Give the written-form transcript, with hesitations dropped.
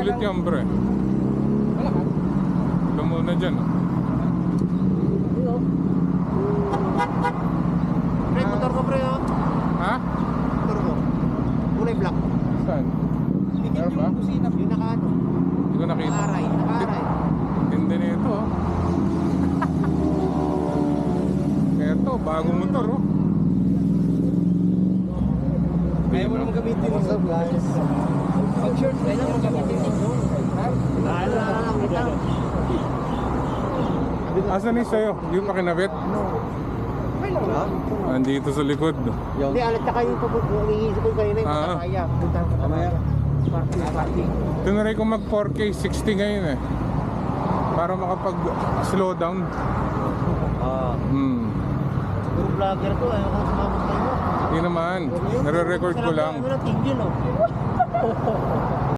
Sulit yan, bre. Ito muna dyan. Pre, motor ko pre oh. Ha? Motor ko. Kulay black. Saan? Meron ba? Yung naka-ano. Hindi ko nakita. Naka-aray. Naka-aray. Hindi na ito, oh. Kaya ito, bagong motor, oh. Kaya mo naman gamitin mo sa guys. Pag-short, kaya mo gamitin mo. Asan ni sa'yo? Hindi pa kinabit? Andito sa likod. Hindi, alat ka kayo pag-iisip ko kayo na yung kaya. Punta ko kamaya. Parking. Tinry ko mag 4K 60 ngayon eh. Para makapag-slow down. Puro vlogger to, ayaw ko sumama kayo. Hindi naman. Nare-record ko lang. Ano lang, tingin oh.